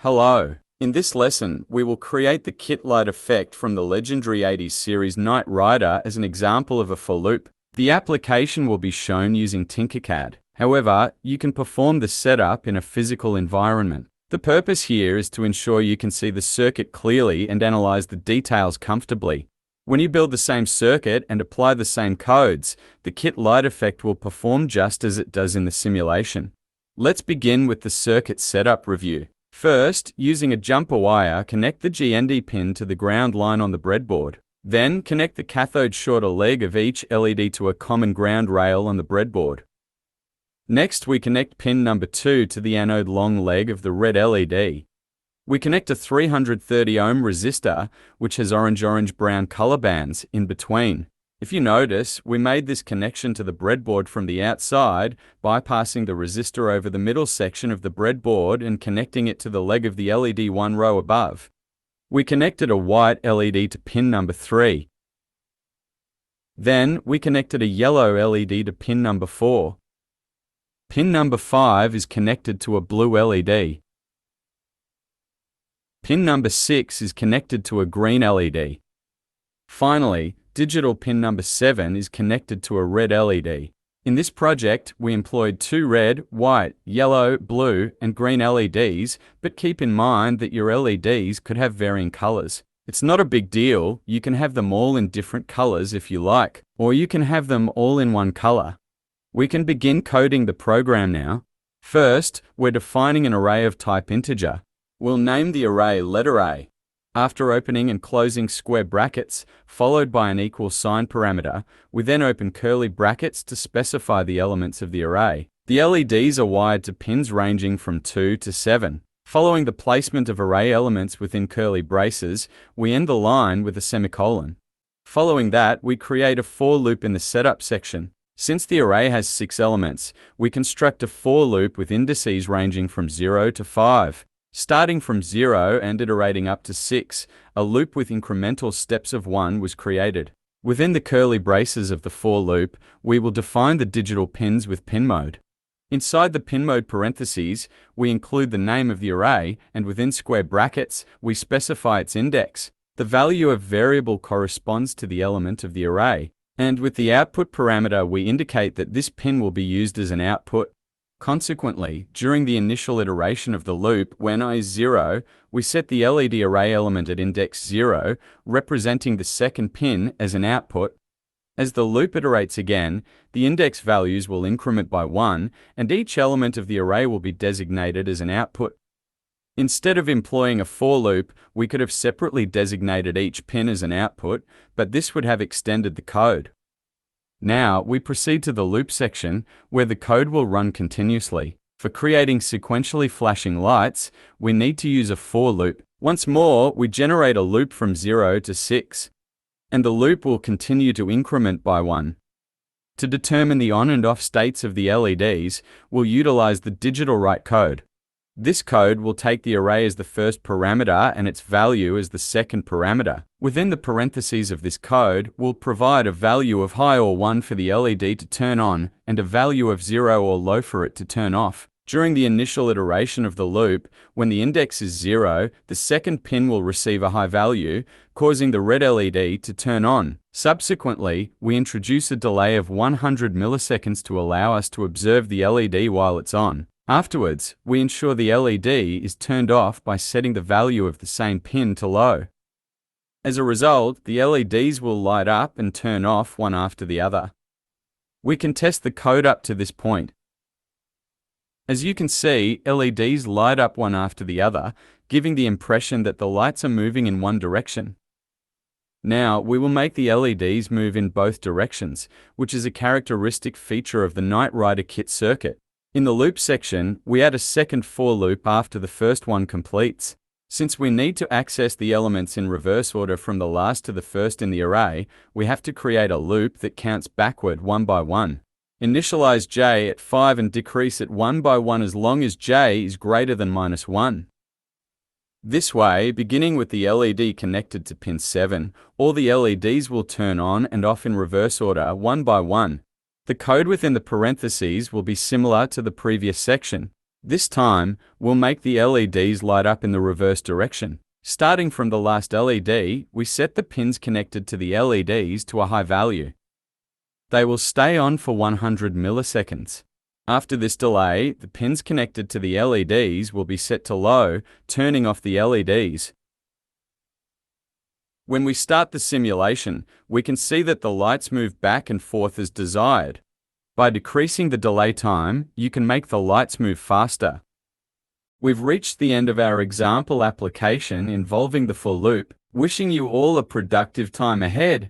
Hello. In this lesson, we will create the KITT light effect from the legendary 80s series Knight Rider as an example of a for loop. The application will be shown using Tinkercad. However, you can perform the setup in a physical environment. The purpose here is to ensure you can see the circuit clearly and analyze the details comfortably. When you build the same circuit and apply the same codes, the KITT light effect will perform just as it does in the simulation. Let's begin with the circuit setup review. First, using a jumper wire, connect the GND pin to the ground line on the breadboard. Then, connect the cathode shorter leg of each LED to a common ground rail on the breadboard. Next, we connect pin number 2 to the anode long leg of the red LED. We connect a 330 ohm resistor, which has orange-brown color bands in between. If you notice, we made this connection to the breadboard from the outside, bypassing the resistor over the middle section of the breadboard and connecting it to the leg of the LED one row above. We connected a white LED to pin number 3. Then, we connected a yellow LED to pin number 4. Pin number 5 is connected to a blue LED. Pin number 6 is connected to a green LED. Finally, digital pin number 7 is connected to a red LED. In this project, we employed 2 red, white, yellow, blue, and green LEDs, but keep in mind that your LEDs could have varying colors. It's not a big deal, you can have them all in different colors if you like, or you can have them all in one color. We can begin coding the program now. First, we're defining an array of type integer. We'll name the array letter A. After opening and closing square brackets, followed by an equal sign parameter, we then open curly brackets to specify the elements of the array. The LEDs are wired to pins ranging from 2 to 7. Following the placement of array elements within curly braces, we end the line with a semicolon. Following that, we create a for loop in the setup section. Since the array has 6 elements, we construct a for loop with indices ranging from 0 to 5. Starting from 0 and iterating up to 6, a loop with incremental steps of 1 was created. Within the curly braces of the for loop, we will define the digital pins with pin mode. Inside the pin mode parentheses, we include the name of the array, and within square brackets, we specify its index. The value of variable corresponds to the element of the array, and with the output parameter we indicate that this pin will be used as an output. Consequently, during the initial iteration of the loop, when I is 0, we set the LED array element at index 0, representing the second pin as an output. As the loop iterates again, the index values will increment by 1, and each element of the array will be designated as an output. Instead of employing a for loop, we could have separately designated each pin as an output, but this would have extended the code. Now, we proceed to the loop section, where the code will run continuously. For creating sequentially flashing lights, we need to use a for loop. Once more, we generate a loop from 0 to 6, and the loop will continue to increment by 1. To determine the on and off states of the LEDs, we'll utilize the digital write code. This code will take the array as the first parameter and its value as the second parameter. Within the parentheses of this code, we'll provide a value of high or 1 for the LED to turn on and a value of 0 or low for it to turn off. During the initial iteration of the loop, when the index is 0, the second pin will receive a high value, causing the red LED to turn on. Subsequently, we introduce a delay of 100 milliseconds to allow us to observe the LED while it's on. Afterwards, we ensure the LED is turned off by setting the value of the same pin to low. As a result, the LEDs will light up and turn off one after the other. We can test the code up to this point. As you can see, LEDs light up one after the other, giving the impression that the lights are moving in one direction. Now, we will make the LEDs move in both directions, which is a characteristic feature of the Knight Rider KITT circuit. In the loop section, we add a second for loop after the first one completes. Since we need to access the elements in reverse order from the last to the first in the array, we have to create a loop that counts backward 1 by 1. Initialize j at 5 and decrease it 1 by 1 as long as j is greater than -1. This way, beginning with the LED connected to pin 7, all the LEDs will turn on and off in reverse order 1 by 1. The code within the parentheses will be similar to the previous section. This time, we'll make the LEDs light up in the reverse direction. Starting from the last LED, we set the pins connected to the LEDs to a high value. They will stay on for 100 milliseconds. After this delay, the pins connected to the LEDs will be set to low, turning off the LEDs. When we start the simulation, we can see that the lights move back and forth as desired. By decreasing the delay time, you can make the lights move faster. We've reached the end of our example application involving the for loop, wishing you all a productive time ahead.